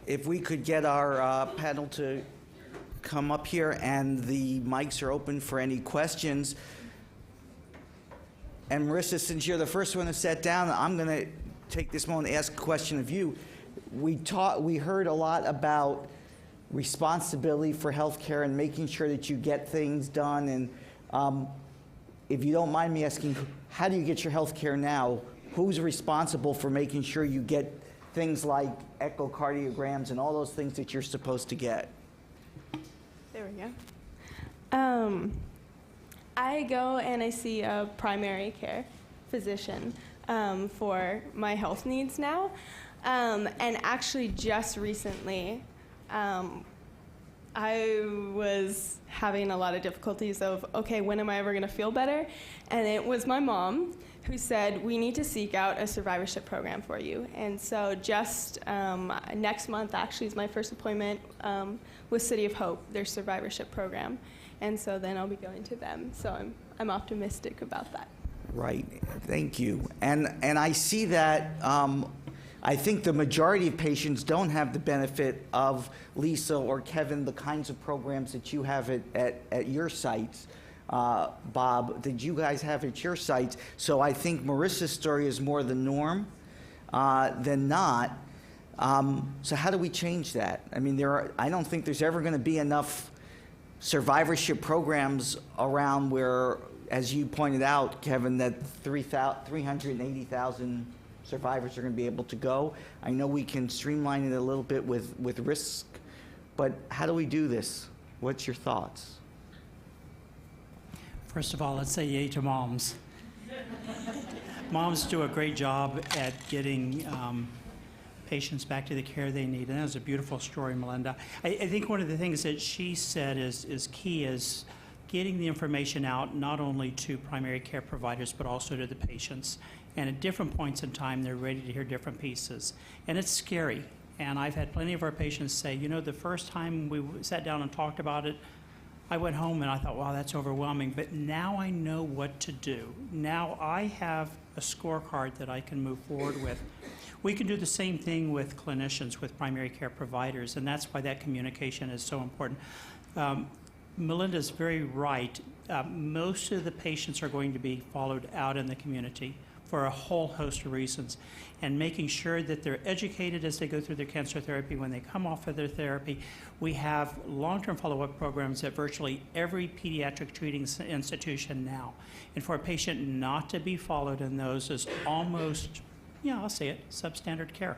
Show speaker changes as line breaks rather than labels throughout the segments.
if we could get our panel to come up here, and the mics are open for any questions. And Marissa, since you're the first one to sit down, I'm going to take this moment to ask a question of you. We heard a lot about responsibility for healthcare and making sure that you get things done. And if you don't mind me asking, how do you get your healthcare now? Who's responsible for making sure you get things like echocardiograms and all those things that you're supposed to get?
There we go. I go and I see a primary care physician for my health needs now. And actually just recently, I was having a lot of difficulties of, okay, when am I ever going to feel better? And it was my mom who said, we need to seek out a survivorship program for you. And so just next month actually is my first appointment with City of Hope, their survivorship program. And so then I'll be going to them. So I'm optimistic about that.
Right, thank you. And I see that I think the majority of patients don't have the benefit of, Lisa or Kevin, the kinds of programs that you have at your sites. Bob, that you guys have at your sites. So I think Marissa's story is more the norm than not. So how do we change that? I mean, I don't think there's ever going to be enough survivorship programs around where, as you pointed out, Kevin, that 380,000 survivors are going to be able to go. I know we can streamline it a little bit with risk, but how do we do this? What's your thoughts?
First of all, let's say yay to moms. Moms do a great job at getting patients back to the care they need, and that was a beautiful story, Melinda. I think one of the things that she said is key is getting the information out not only to primary care providers but also to the patients. And at different points in time, they're ready to hear different pieces. And it's scary. And I've had plenty of our patients say, you know, the first time we sat down and talked about it, I went home and I thought, wow, that's overwhelming. But now I know what to do. Now I have a scorecard that I can move forward with. We can do the same thing with clinicians, with primary care providers, and that's why that communication is so important. Melinda's very right. Most of the patients are going to be followed out in the community for a whole host of reasons, and making sure that they're educated as they go through their cancer therapy. When they come off of their therapy, we have long-term follow-up programs at virtually every pediatric treating institution now. And for a patient not to be followed in those is almost, yeah, I'll say it, substandard care.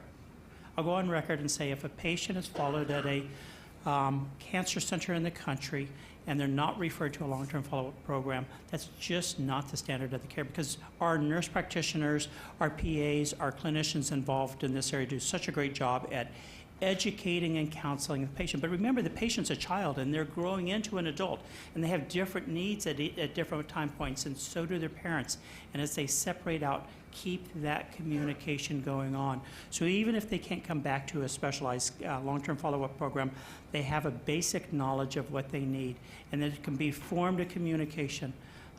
I'll go on record and say if a patient is followed at a cancer center in the country and they're not referred to a long-term follow-up program, that's just not the standard of the care, because our nurse practitioners, our PAs, our clinicians involved in this area do such a great job at educating and counseling the patient. But remember, the patient's a child and they're growing into an adult, and they have different needs at different time points, and so do their parents. And as they separate out, keep that communication going on. So even if they can't come back to a specialized long-term follow-up program, they have a basic knowledge of what they need, and that it can be formed a communication.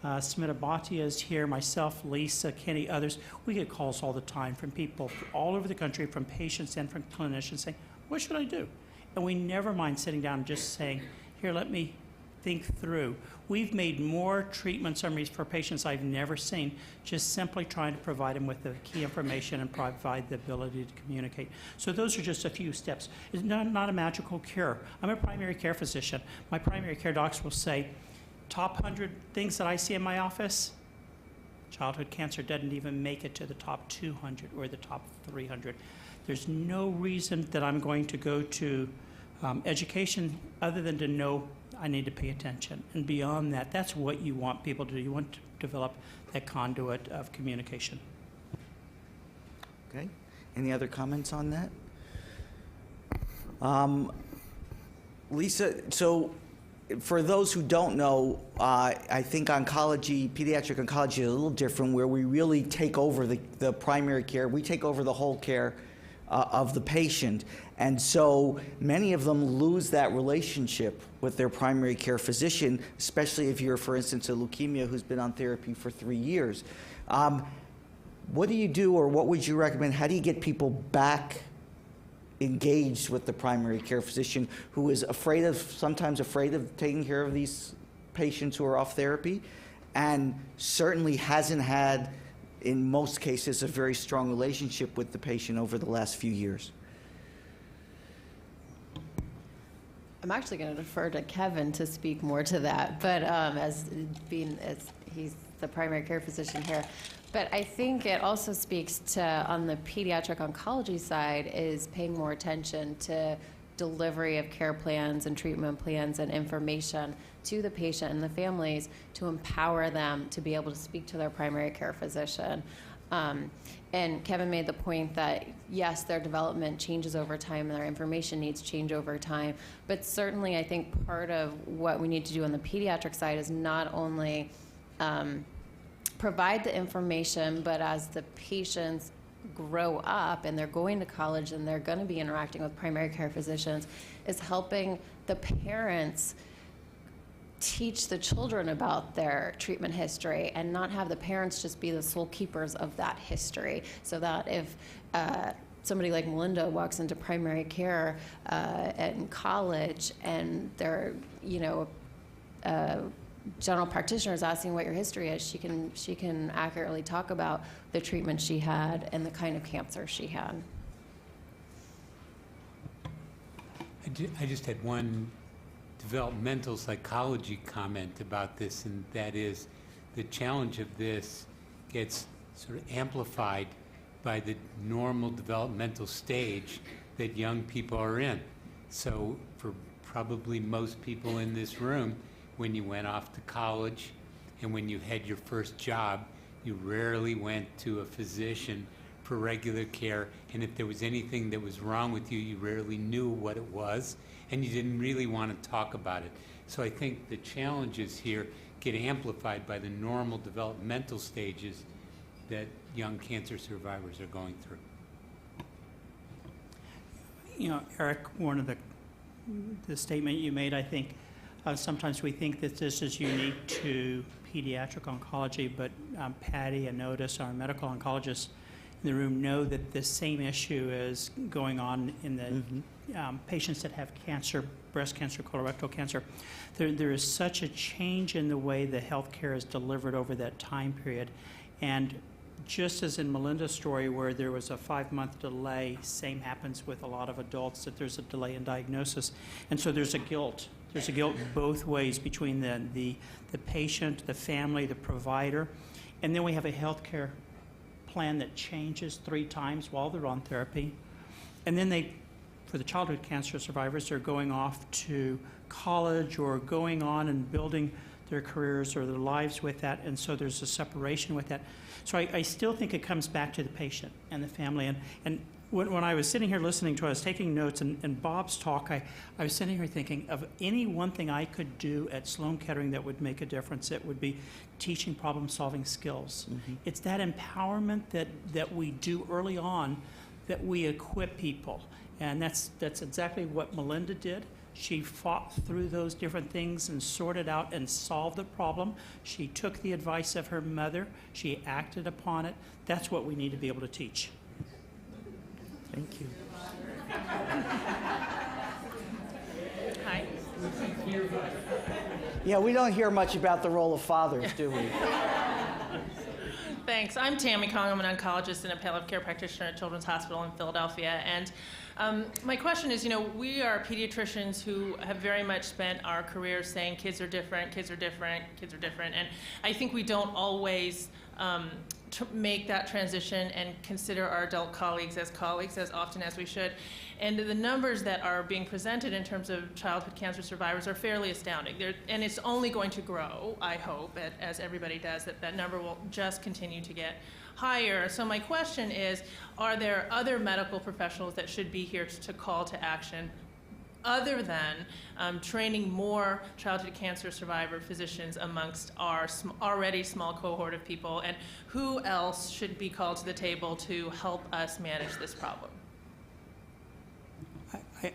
Smita Bhatia is here, myself, Lisa, Kenny, others. We get calls all the time from people all over the country, from patients and from clinicians saying, what should I do? And we never mind sitting down and just saying, here, let me think through. We've made more treatment summaries for patients I've never seen, just simply trying to provide them with the key information and provide the ability to communicate. So those are just a few steps. It's not a magical cure. I'm a primary care physician. My primary care docs will say, top 100 things that I see in my office, childhood cancer doesn't even make it to the top 200 or the top 300. There's no reason that I'm going to go to education other than to know I need to pay attention. And beyond that, that's what you want people to do. You want to develop that conduit of communication.
Okay. Any other comments on that? Lisa, so for those who don't know, I think oncology, pediatric oncology is a little different, where we really take over the primary care. We take over the whole care of the patient. And so many of them lose that relationship with their primary care physician, especially if you're, for instance, a leukemia who's been on therapy for 3 years. What do you do, or what would you recommend? How do you get people back engaged with the primary care physician, who is sometimes afraid of taking care of these patients who are off therapy, and certainly hasn't had, in most cases, a very strong relationship with the patient over the last few years.
I'm actually going to defer to Kevin to speak more to that, but as he's the primary care physician here. But I think it also speaks to, on the pediatric oncology side, is paying more attention to delivery of care plans and treatment plans and information to the patient and the families to empower them to be able to speak to their primary care physician. And Kevin made the point that, yes, their development changes over time and their information needs change over time. But certainly I think part of what we need to do on the pediatric side is not only provide the information, but as the patients grow up and they're going to college and they're going to be interacting with primary care physicians, is helping the parents teach the children about their treatment history and not have the parents just be the sole keepers of that history, so that if somebody like Melinda walks into primary care in college and they're, general practitioner is asking what your history is, she can accurately talk about the treatment she had and the kind of cancer she had.
I just had one developmental psychology comment about this, and that is the challenge of this gets sort of amplified by the normal developmental stage that young people are in. So for probably most people in this room, when you went off to college and when you had your first job, you rarely went to a physician for regular care, and if there was anything that was wrong with you, you rarely knew what it was, and you didn't really want to talk about it. So I think the challenges here get amplified by the normal developmental stages that young cancer survivors are going through.
Eric, one of the statement you made, I think, sometimes we think that this is unique to pediatric oncology, but Patty and Otis, our medical oncologists in the room, know that the same issue is going on in the patients that have cancer, breast cancer, colorectal cancer. There is such a change in the way the healthcare is delivered over that time period. And just as in Melinda's story where there was a 5-month delay, same happens with a lot of adults, that there's a delay in diagnosis. And so there's a guilt. There's a guilt both ways between the patient, the family, the provider. And then we have a healthcare plan that changes 3 times while they're on therapy. And then for the childhood cancer survivors, they're going off to college or going on and building their careers or their lives with that. And so there's a separation with that. So I still think it comes back to the patient and the family. And when I was sitting here listening to it, I was taking notes, and Bob's talk, I was sitting here thinking of any one thing I could do at Sloan Kettering that would make a difference. It would be teaching problem-solving skills. It's that empowerment that we do early on, that we equip people. And that's exactly what Melinda did. She fought through those different things and sorted out and solved the problem. She took the advice of her mother. She acted upon it. That's what we need to be able to teach.
Thank you.
Hi.
Yeah, we don't hear much about the role of fathers, do we?
Thanks. I'm Tammy Kong. I'm an oncologist and a palliative care practitioner at Children's Hospital in Philadelphia. And my question is, we are pediatricians who have very much spent our careers saying kids are different, kids are different, kids are different. And I think we don't always make that transition and consider our adult colleagues as often as we should. And the numbers that are being presented in terms of childhood cancer survivors are fairly astounding. And it's only going to grow, I hope, as everybody does, that number will just continue to get higher. So my question is, are there other medical professionals that should be here to call to action other than training more childhood cancer survivor physicians amongst our already small cohort of people, and who else should be called to the table to help us manage this problem?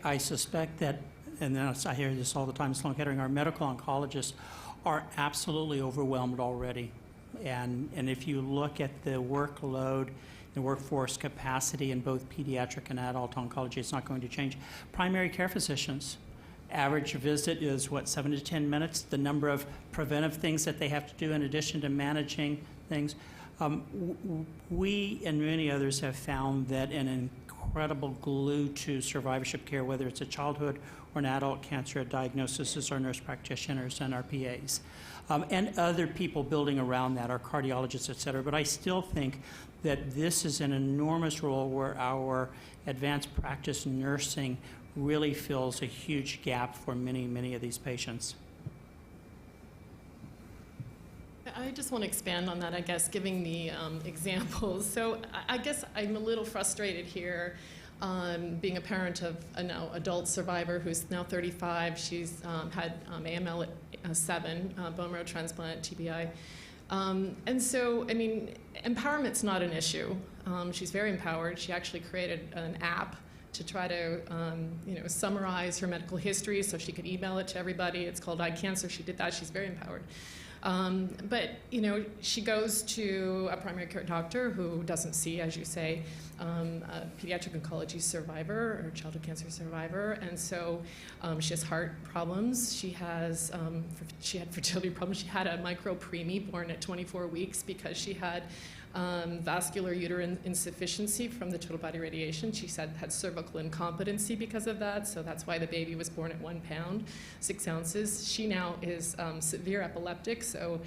I suspect that, and then I hear this all the time, Sloan Kettering, our medical oncologists are absolutely overwhelmed already. And if you look at the workload the workforce capacity in both pediatric and adult oncology. It's not going to change. Primary care physicians, average visit is, 7 to 10 minutes? The number of preventive things that they have to do in addition to managing things. We and many others have found that an incredible glue to survivorship care, whether it's a childhood or an adult cancer diagnosis, is our nurse practitioners and our PAs. And other people building around that, our cardiologists, et cetera. But I still think that this is an enormous role where our advanced practice nursing really fills a huge gap for many, many of these patients.
I just want to expand on that, I guess, giving the examples. So I guess I'm a little frustrated here, being a parent of a now adult survivor who's now 35. She's had AML at 7, bone marrow transplant, TBI. And so, I mean, empowerment's not an issue. She's very empowered. She actually created an app to try to summarize her medical history so she could email it to everybody. It's called iCancer. She did that. She's very empowered. But she goes to a primary care doctor who doesn't see, as you say, a pediatric oncology survivor or childhood cancer survivor, and so she has heart problems. She had fertility problems. She had a micropreemie born at 24 weeks because she had vascular uterine insufficiency from the total body radiation. She had cervical incompetency because of that, so that's why the baby was born at 1 pound, 6 ounces. She now is severe epileptic, so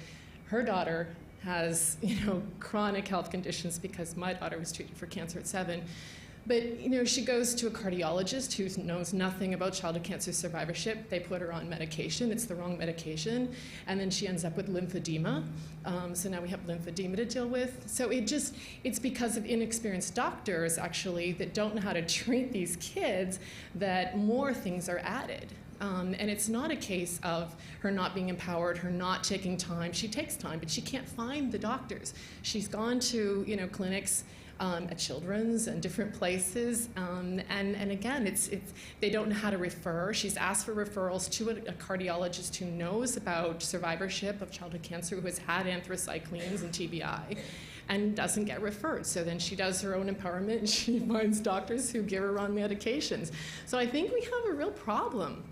her daughter has chronic health conditions because my daughter was treated for cancer at 7. But she goes to a cardiologist who knows nothing about childhood cancer survivorship. They put her on medication. It's the wrong medication. And then she ends up with lymphedema. So now we have lymphedema to deal with. So it's because of inexperienced doctors, actually, that don't know how to treat these kids that more things are added. And it's not a case of her not being empowered, her not taking time. She takes time, but she can't find the doctors. She's gone to clinics at Children's and different places, and again, they don't know how to refer. She's asked for referrals to a cardiologist who knows about survivorship of childhood cancer, who has had anthracyclines and TBI, and doesn't get referred. So then she does her own empowerment, and she finds doctors who give her wrong medications. So I think we have a real problem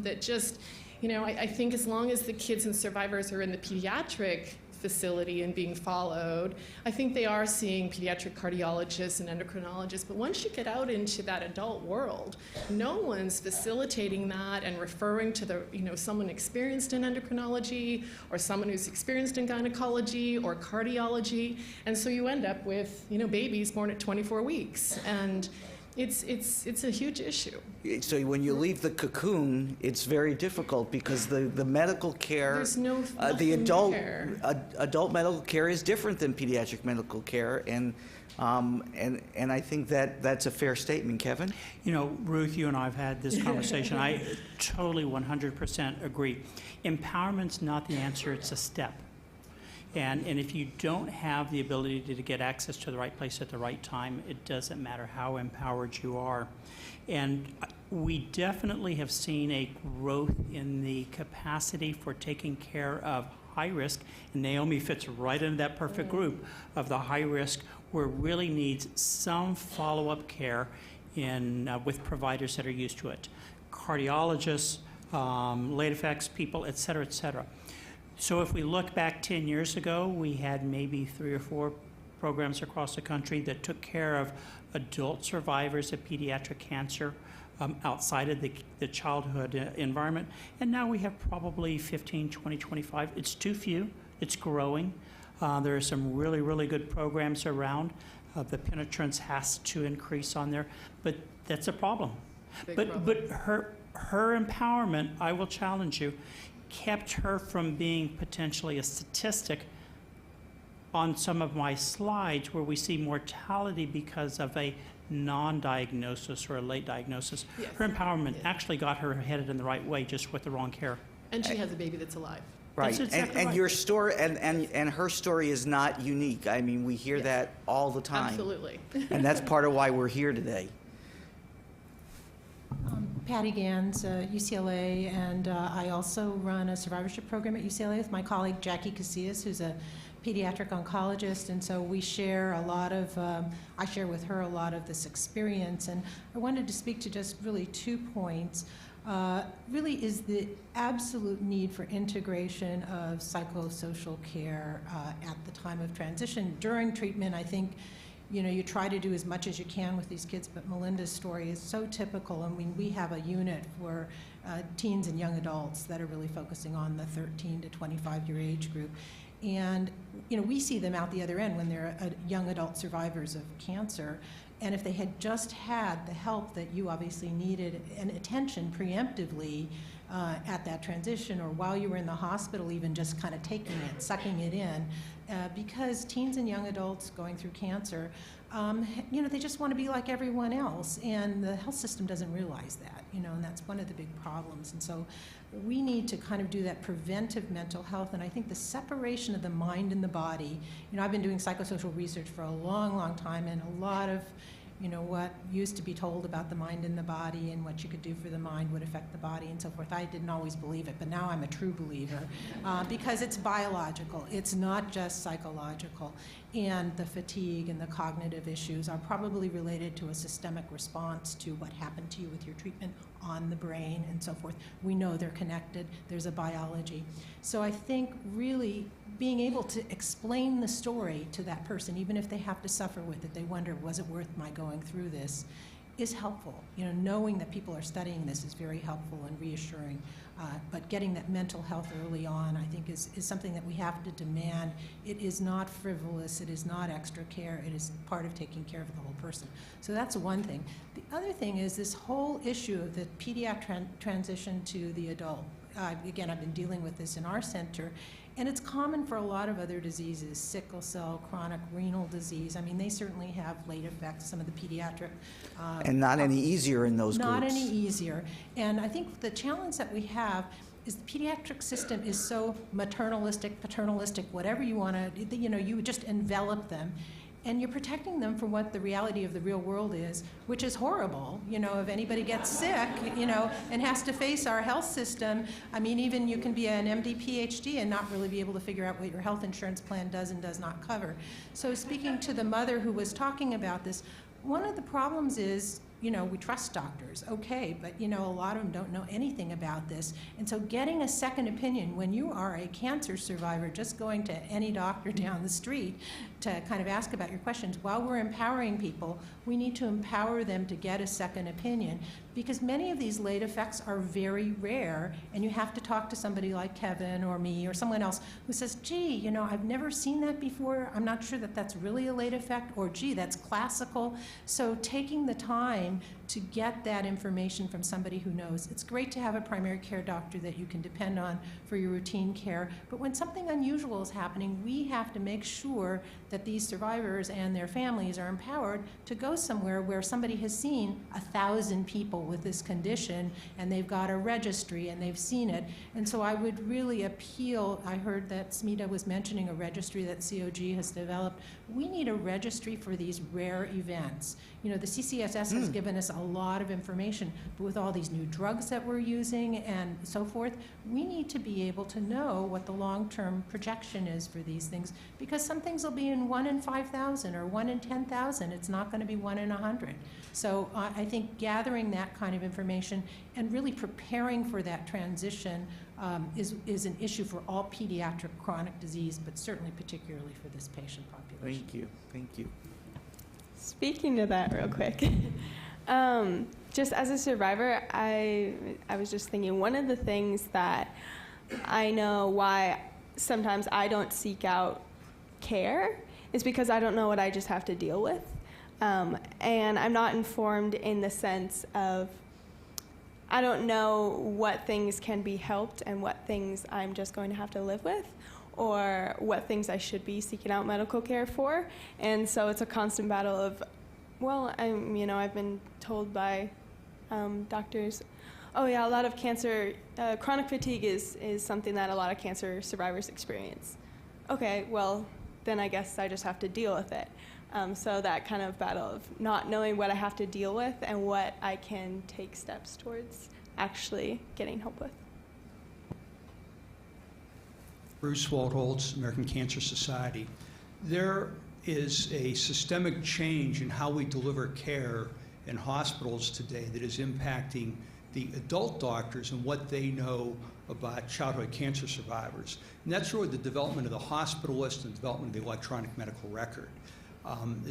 that just, I think as long as the kids and survivors are in the pediatric facility and being followed, I think they are seeing pediatric cardiologists and endocrinologists. But once you get out into that adult world, no one's facilitating that and referring to someone experienced in endocrinology or someone who's experienced in gynecology or cardiology. And so you end up with babies born at 24 weeks. And it's a huge issue.
So when you leave the cocoon, it's very difficult because the medical care,
there's no
the adult medical care is different than pediatric medical care, and I think that's a fair statement, Kevin.
Ruth, you and I have had this conversation. I totally 100% agree. Empowerment's not the answer; it's a step. And if you don't have the ability to get access to the right place at the right time, it doesn't matter how empowered you are. And we definitely have seen a growth in the capacity for taking care of high risk, and Naomi fits right into that perfect group of the high risk where it really needs some follow-up care with providers that are used to it. Cardiologists, late effects people, et cetera, et cetera. So if we look back 10 years ago, we had maybe 3 or 4 programs across the country that took care of adult survivors of pediatric cancer outside of the childhood environment. And now we have probably 15, 20, 25. It's too few. It's growing. There are some really, really good programs around. The penetrance has to increase on there, but that's a problem. But her empowerment, I will challenge you, kept her from being potentially a statistic on some of my slides where we see mortality because of a non-diagnosis or a late diagnosis.
Yes.
Her empowerment actually got her headed in the right way, just with the wrong care.
And she has a baby that's alive.
Right,
That's exactly
and
right.
your story and her story is not unique. I mean, we hear that all the time.
Absolutely.
And that's part of why we're here today.
Patty Gans, UCLA, and I also run a survivorship program at UCLA with my colleague Jackie Casillas, who's a pediatric oncologist, and so we share a lot of, I share with her a lot of this experience, and I wanted to speak to just really 2 points. Really is the absolute need for integration of psychosocial care at the time of transition. During treatment, I think, you try to do as much as you can with these kids, but Melinda's story is so typical. I mean, we have a unit for teens and young adults that are really focusing on the 13 to 25-year age group. And, we see them out the other end when they're young adult survivors of cancer. And if they had just had the help that you obviously needed and attention preemptively at that transition, or while you were in the hospital, even just kind of taking it, sucking it in, because teens and young adults going through cancer, they just want to be like everyone else, and the health system doesn't realize that, and that's one of the big problems. And so we need to kind of do that preventive mental health, and I think the separation of the mind and the body, I've been doing psychosocial research for a long, long time, and a lot of what used to be told about the mind and the body and what you could do for the mind would affect the body and so forth. I didn't always believe it, but now I'm a true believer because it's biological. It's not just psychological. And the fatigue and the cognitive issues are probably related to a systemic response to what happened to you with your treatment on the brain and so forth. We know they're connected. There's a biology. So I think really being able to explain the story to that person, even if they have to suffer with it, they wonder, was it worth my going through this, is helpful. Knowing that people are studying this is very helpful and reassuring. But getting that mental health early on, I think, is something that we have to demand. It is not frivolous. It is not extra care. It is part of taking care of the whole person. So that's one thing. The other thing is this whole issue of the pediatric transition to the adult. Again, I've been dealing with this in our center, and it's common for a lot of other diseases, sickle cell, chronic renal disease. I mean, they certainly have late effects, some of the pediatric.
And not any easier in those groups.
Not any easier. And I think the challenge that we have is the pediatric system is so maternalistic, paternalistic, whatever you want to, you just envelop them. And you're protecting them from what the reality of the real world is, which is horrible. If anybody gets sick, and has to face our health system, I mean, even you can be an MD, PhD and not really be able to figure out what your health insurance plan does and does not cover. So speaking to the mother who was talking about this, one of the problems is, we trust doctors, okay, but a lot of them don't know anything about this. And so getting a second opinion when you are a cancer survivor, just going to any doctor down the street to kind of ask about your questions, while we're empowering people, we need to empower them to get a second opinion, because many of these late effects are very rare, and you have to talk to somebody like Kevin or me or someone else who says, gee, I've never seen that before, I'm not sure that that's really a late effect, or gee, that's classical. So taking the time to get that information from somebody who knows. It's great to have a primary care doctor that you can depend on for your routine care, but when something unusual is happening, we have to make sure that these survivors and their families are empowered to go somewhere where somebody has seen 1,000 people with this condition, and they've got a registry and they've seen it. And so I would really appeal, I heard that Smita was mentioning a registry that COG has developed. We need a registry for these rare events. The CCSS has given us a lot of information, but with all these new drugs that we're using and so forth, we need to be able to know what the long-term projection is for these things, because some things will be in 1 in 5,000 or 1 in 10,000. It's not going to be 1 in 100. So I think gathering that kind of information and really preparing for that transition is an issue for all pediatric chronic disease, but certainly particularly for this patient population.
Thank you.
Speaking to that real quick, just as a survivor, I was just thinking, one of the things that I know why sometimes I don't seek out care is because I don't know what I just have to deal with. And I'm not informed in the sense of, I don't know what things can be helped and what things I'm just going to have to live with, or what things I should be seeking out medical care for. And so it's a constant battle of, well, I've been told by doctors, oh yeah, a lot of cancer, chronic fatigue is something that a lot of cancer survivors experience. Okay, well, then I guess I just have to deal with it. So that kind of battle of not knowing what I have to deal with and what I can take steps towards actually getting help with.
Bruce Waldholz, American Cancer Society. There is a systemic change in how we deliver care in hospitals today that is impacting the adult doctors and what they know about childhood cancer survivors. And that's really the development of the hospital list and development of the electronic medical record.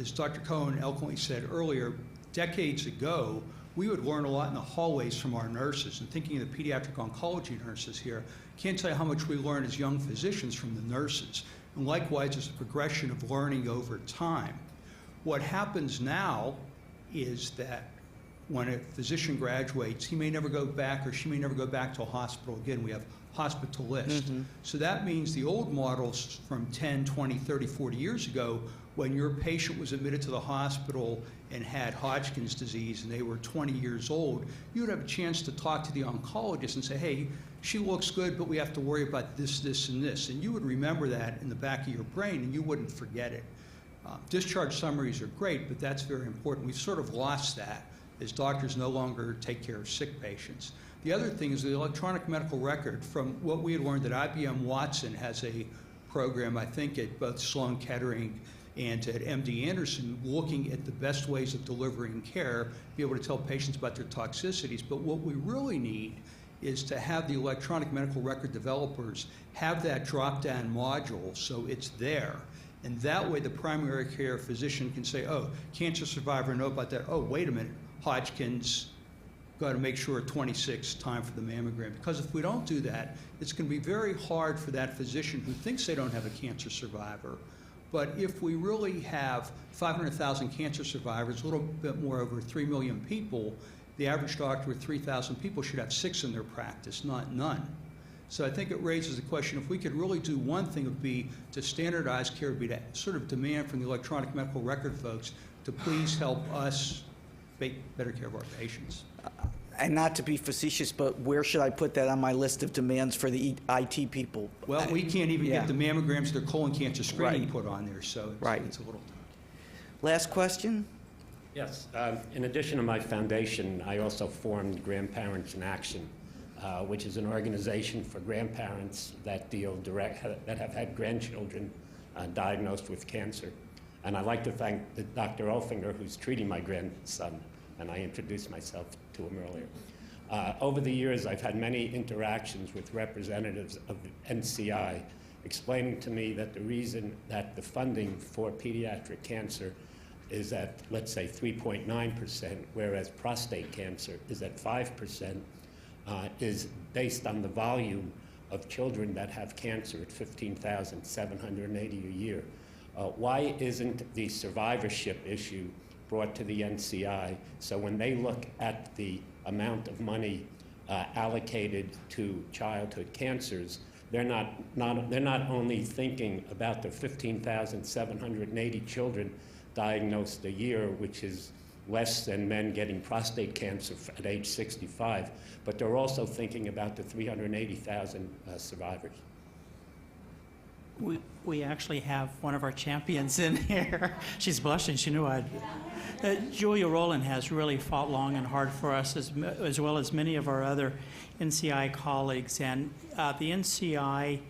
As Dr. Cohen eloquently said earlier, decades ago, we would learn a lot in the hallways from our nurses. And thinking of the pediatric oncology nurses here, can't tell you how much we learn as young physicians from the nurses. And likewise, there's a progression of learning over time. What happens now is that when a physician graduates, he may never go back or she may never go back to a hospital again. We have hospitalist. So that means the old models from 10, 20, 30, 40 years ago, when your patient was admitted to the hospital and had Hodgkin's disease and they were 20 years old, you would have a chance to talk to the oncologist and say, hey, she looks good, but we have to worry about this, this, and this. And you would remember that in the back of your brain and you wouldn't forget it. Discharge summaries are great, but that's very important. We've sort of lost that as doctors no longer take care of sick patients. The other thing is the electronic medical record. From what we had learned that IBM Watson has a program, I think, at both Sloan Kettering and at MD Anderson, looking at the best ways of delivering care, be able to tell patients about their toxicities. But what we really need is to have the electronic medical record developers have that drop-down module so it's there. And that way the primary care physician can say, oh, cancer survivor, know about that. Oh, wait a minute, Hodgkin's, got to make sure at 26, time for the mammogram. Because if we don't do that, it's going to be very hard for that physician who thinks they don't have a cancer survivor. But if we really have 500,000 cancer survivors, a little bit more, over 3 million people, the average doctor with 3,000 people should have 6 in their practice, not none. So I think it raises the question, if we could really do one thing, it would be to standardize care, would be to sort of demand from the electronic medical record folks to please help us take better care of our patients.
And not to be facetious, but where should I put that on my list of demands for the IT people?
Well, we can't even
Yeah.
get the mammograms, their colon cancer screening
Right.
put on there, so
Right.
it's a little.
Last question?
Yes. In addition to my foundation, I also formed Grandparents in Action, which is an organization for grandparents that that have had grandchildren diagnosed with cancer. And I'd like to thank Dr. Olfinger, who's treating my grandson, and I introduced myself to him earlier. Over the years, I've had many interactions with representatives of the NCI explaining to me that the reason that the funding for pediatric cancer is at, let's say, 3.9%, whereas prostate cancer is at 5%, is based on the volume of children that have cancer at 15,780 a year. Why isn't the survivorship issue brought to the NCI so when they look at the amount of money allocated to childhood cancers, they're not only thinking about the 15,780 children diagnosed a year, which is less than men getting prostate cancer at age 65, but they're also thinking about the 380,000 survivors.
We actually have one of our champions in here. She's blushing. She knew I'd. Julia Rowland has really fought long and hard for us, as well as many of our other NCI colleagues. And the NCI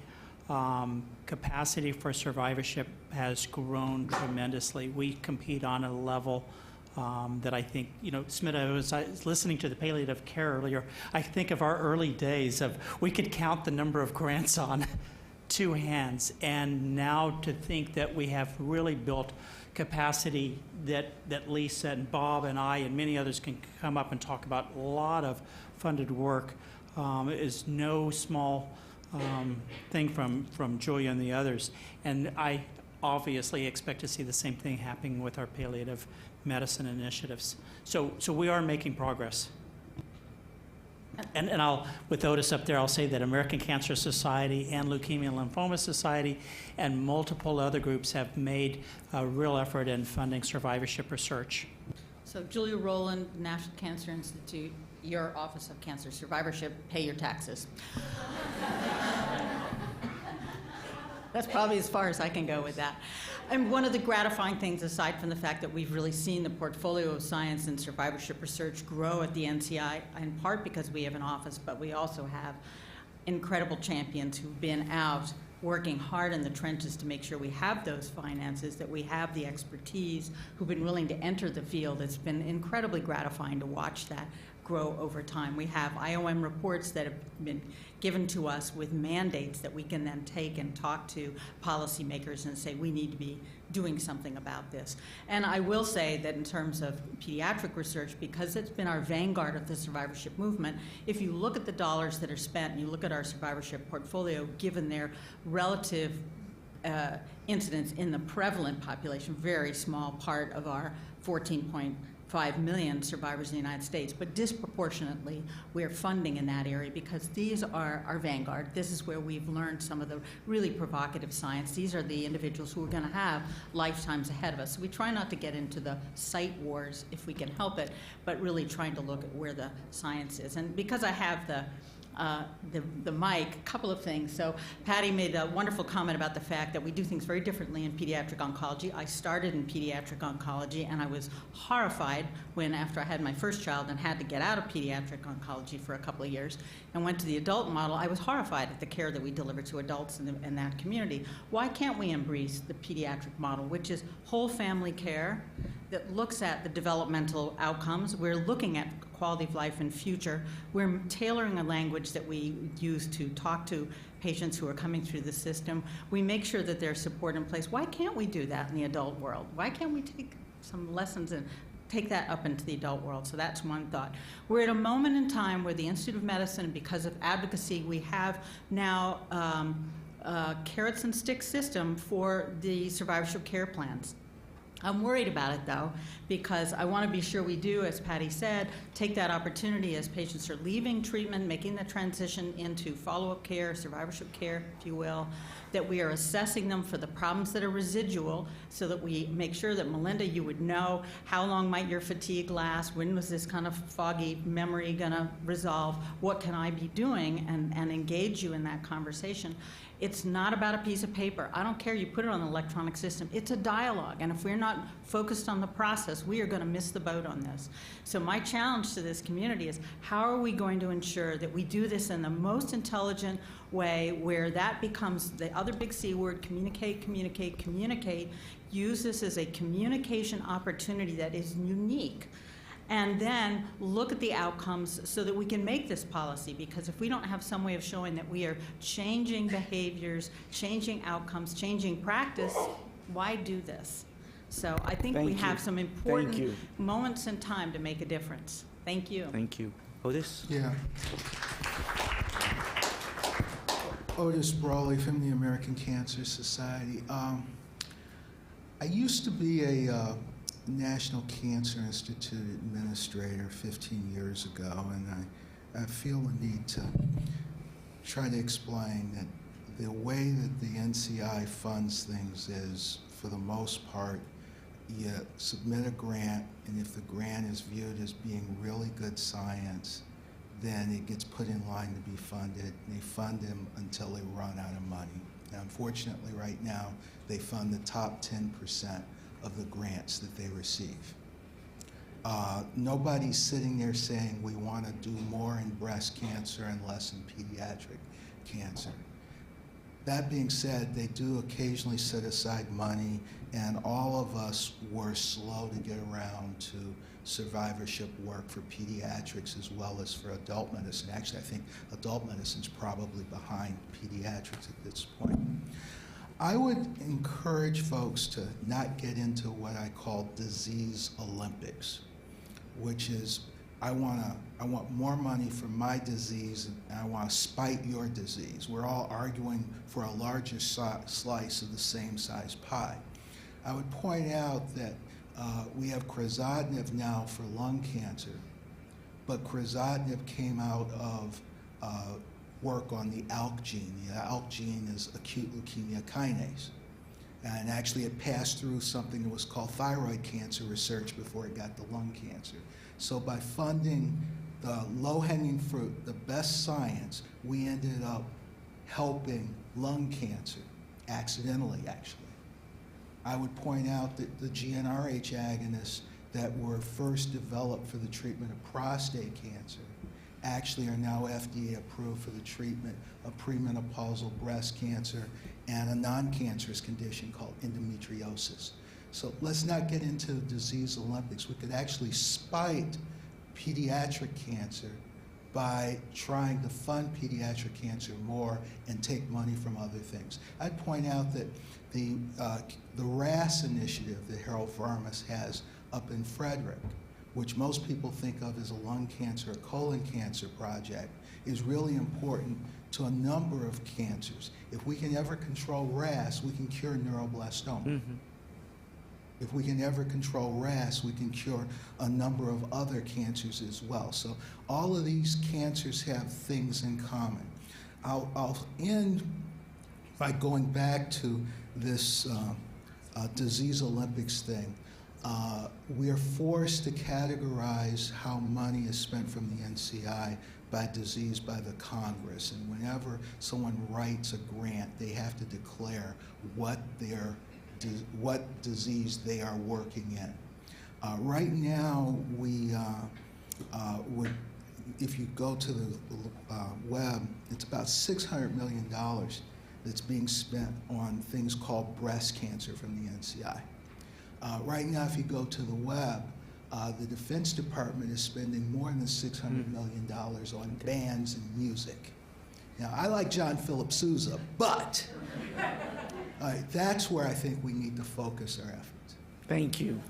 capacity for survivorship has grown tremendously. We compete on a level that I think, Smita, I was listening to the palliative care earlier. I think of our early days of, we could count the number of grants on 2 hands, and now to think that we have really built capacity that Lisa and Bob and I and many others can come up and talk about a lot of funded work is no small thing from Julia and the others. And I obviously expect to see the same thing happening with our palliative medicine initiatives. So we are making progress. And I'll, with Otis up there, I'll say that American Cancer Society and Leukemia and Lymphoma Society and multiple other groups have made a real effort in funding survivorship research.
So Julia Rowland, National Cancer Institute, your Office of Cancer Survivorship, pay your taxes. That's probably as far as I can go with that. And one of the gratifying things, aside from the fact that we've really seen the portfolio of science and survivorship research grow at the NCI, in part because we have an office, but we also have incredible champions who've been out working hard in the trenches to make sure we have those finances, that we have the expertise, who've been willing to enter the field. It's been incredibly gratifying to watch that grow over time. We have IOM reports that have been given to us with mandates that we can then take and talk to policymakers and say, we need to be doing something about this. And I will say that in terms of pediatric research, because it's been our vanguard of the survivorship movement, if you look at the dollars that are spent and you look at our survivorship portfolio, given their relative incidence in the prevalent population, very small part of our 14.5 million survivors in the United States, but disproportionately we're funding in that area because these are our vanguard. This is where we've learned some of the really provocative science. These are the individuals who are going to have lifetimes ahead of us. So we try not to get into the site wars if we can help it, but really trying to look at where the science is. And because I have the mic, a couple of things. So Patty made a wonderful comment about the fact that we do things very differently in pediatric oncology. I started in pediatric oncology, and I was horrified when, after I had my first child and had to get out of pediatric oncology for a couple of years and went to the adult model, I was horrified at the care that we deliver to adults in that community. Why can't we embrace the pediatric model, which is whole family care that looks at the developmental outcomes? We're looking at quality of life and future. We're tailoring a language that we use to talk to patients who are coming through the system. We make sure that there's support in place. Why can't we do that in the adult world? Why can't we take some lessons and take that up into the adult world? So that's one thought. We're at a moment in time where the Institute of Medicine, because of advocacy, we have now carrots and sticks system for the survivorship care plans. I'm worried about it, though, because I want to be sure we do, as Patty said, take that opportunity as patients are leaving treatment, making the transition into follow-up care, survivorship care, if you will, that we are assessing them for the problems that are residual so that we make sure that, Melinda, you would know how long might your fatigue last, when was this kind of foggy memory going to resolve, what can I be doing, and engage you in that conversation. It's not about a piece of paper. I don't care, you put it on an electronic system. It's a dialogue, and if we're not focused on the process, we are going to miss the boat on this. So my challenge to this community is, how are we going to ensure that we do this in the most intelligent way, where that becomes the other big C word, communicate, communicate, communicate, use this as a communication opportunity that is unique, and then look at the outcomes so that we can make this policy. Because if we don't have some way of showing that we are changing behaviors, changing outcomes, changing practice, why do this? So I think we have some important moments in time to make a difference. Thank you.
Thank you. Otis?
Yeah. Otis Brawley from the American Cancer Society. I used to be a National Cancer Institute administrator 15 years ago, and I feel the need to try to explain that the way that the NCI funds things is, for the most part, you submit a grant, and if the grant is viewed as being really good science, then it gets put in line to be funded. They fund them until they run out of money. Now, unfortunately, right now, they fund the top 10% of the grants that they receive. Nobody's sitting there saying we want to do more in breast cancer and less in pediatric cancer. That being said, they do occasionally set aside money, and all of us were slow to get around to survivorship work for pediatrics as well as for adult medicine. Actually, I think adult medicine's probably behind pediatrics at this point. I would encourage folks to not get into what I call disease Olympics, which is I want more money for my disease, and I want to spite your disease. We're all arguing for a larger slice of the same size pie. I would point out that we have crizotinib now for lung cancer, but crizotinib came out of work on the ALK gene. The ALK gene is acute leukemia kinase. And actually it passed through something that was called thyroid cancer research before it got to lung cancer. So by funding the low-hanging fruit, the best science, we ended up helping lung cancer, accidentally actually. I would point out that the GnRH agonists that were first developed for the treatment of prostate cancer actually are now FDA approved for the treatment of premenopausal breast cancer and a non-cancerous condition called endometriosis. So let's not get into the disease Olympics. We could actually spite pediatric cancer by trying to fund pediatric cancer more and take money from other things. I'd point out that the RAS initiative that Harold Varmus has up in Frederick, which most people think of as a lung cancer or colon cancer project, is really important to a number of cancers. If we can ever control RAS, we can cure neuroblastoma. Mm-hmm. If we can ever control RAS, we can cure a number of other cancers as well. So all of these cancers have things in common. I'll end by going back to this disease Olympics thing. We are forced to categorize how money is spent from the NCI by disease by the Congress. And whenever someone writes a grant, they have to declare what disease they are working in. Right now, if you go to the web, it's about $600 million that's being spent on things called breast cancer from the NCI. Right now, if you go to the web, the Defense Department is spending more than $600 million on bands and music. Now, I like John Philip Sousa, but that's where I think we need to focus our efforts.
Thank you.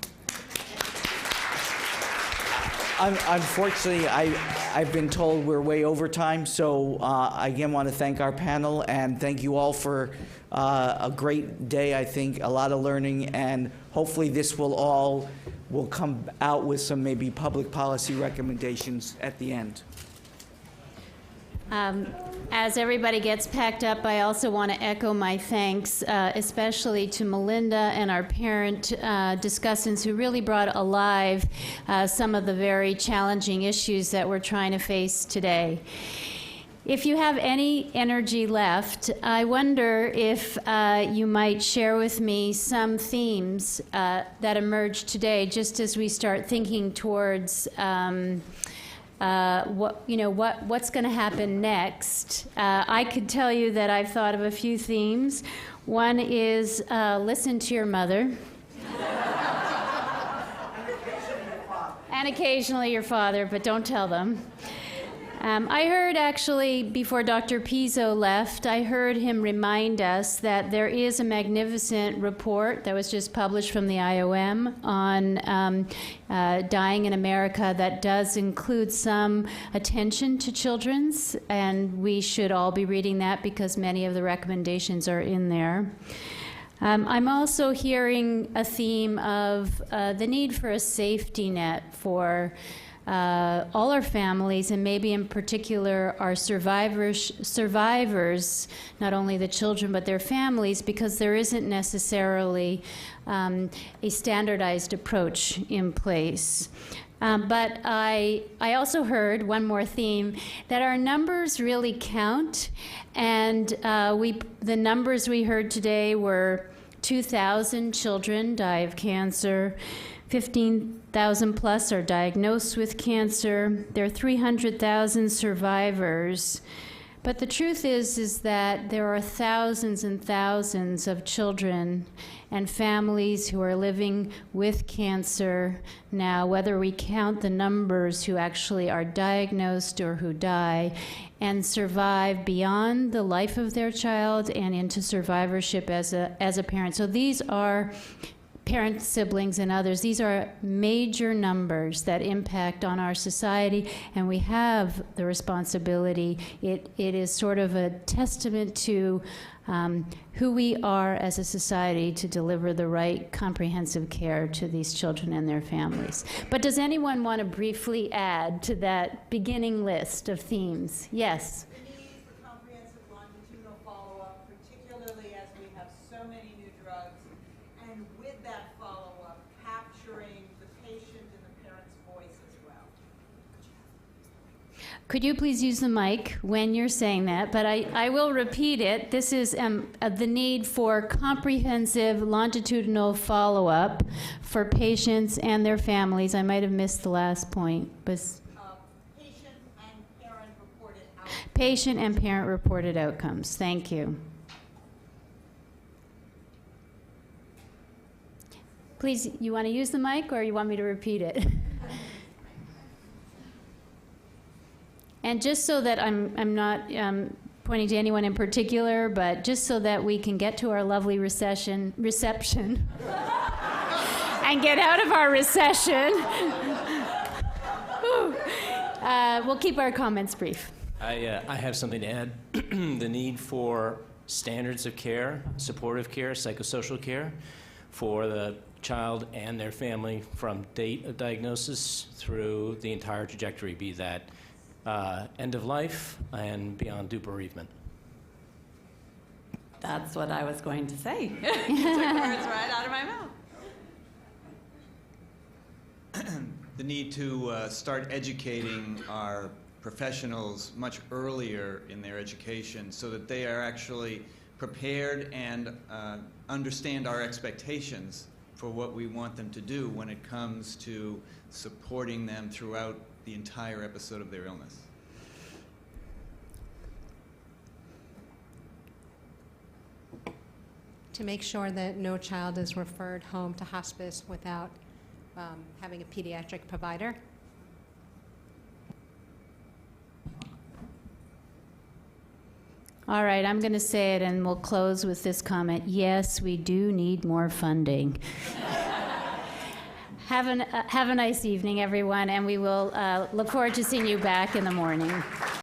Unfortunately, I've been told we're way over time, so I again want to thank our panel and thank you all for a great day. I think a lot of learning, and hopefully this will come out with some maybe public policy recommendations at the end.
As everybody gets packed up, I also want to echo my thanks, especially to Melinda and our parent discussants who really brought alive some of the very challenging issues that we're trying to face today. If you have any energy left, I wonder if you might share with me some themes that emerged today, just as we start thinking towards what's going to happen next. I could tell you that I've thought of a few themes. One is listen to your mother. And occasionally your father, but don't tell them. I heard actually, before Dr. Pizzo left, I heard him remind us that there is a magnificent report that was just published from the IOM on dying in America that does include some attention to children's, and we should all be reading that because many of the recommendations are in there. I'm also hearing a theme of the need for a safety net for all our families, and maybe in particular our survivors, not only the children but their families, because there isn't necessarily a standardized approach in place. But I also heard one more theme, that our numbers really count, and the numbers we heard today were 2,000 children die of cancer, 15,000 plus are diagnosed with cancer. There are 300,000 survivors. But the truth is that there are thousands and thousands of children and families who are living with cancer now, whether we count the numbers who actually are diagnosed or who die and survive beyond the life of their child and into survivorship as a parent. So these are parents, siblings, and others. These are major numbers that impact on our society, and we have the responsibility. It is sort of a testament to who we are as a society to deliver the right comprehensive care to these children and their families. But does anyone want to briefly add to that beginning list of themes? Yes?
The need for comprehensive longitudinal follow-up, particularly as we have so many new drugs, and with that follow-up, capturing the patient and the parent's voice as well.
Could you please use the mic when you're saying that? But I will repeat it. This is the need for comprehensive longitudinal follow-up for patients and their families. I might have missed the last point. But
Patient and
patient and parent-reported outcomes. Thank you. Please, you want to use the mic, or you want me to repeat it? And just so that I'm not pointing to anyone in particular, but just so that we can get to our lovely reception and get out of our recession, we'll keep our comments brief.
I have something to add. The need for standards of care, supportive care, psychosocial care for the child and their family from date of diagnosis through the entire trajectory, be that end of life and beyond due bereavement.
That's what I was going to say. You took the words right out of my mouth.
The need to start educating our professionals much earlier in their education so that they are actually prepared and understand our expectations for what we want them to do when it comes to supporting them throughout the entire episode of their illness.
To make sure that no child is referred home to hospice without having a pediatric provider.
All right, I'm going to say it, and we'll close with this comment. Yes, we do need more funding. Have a nice evening, everyone, and we will look forward to seeing you back in the morning.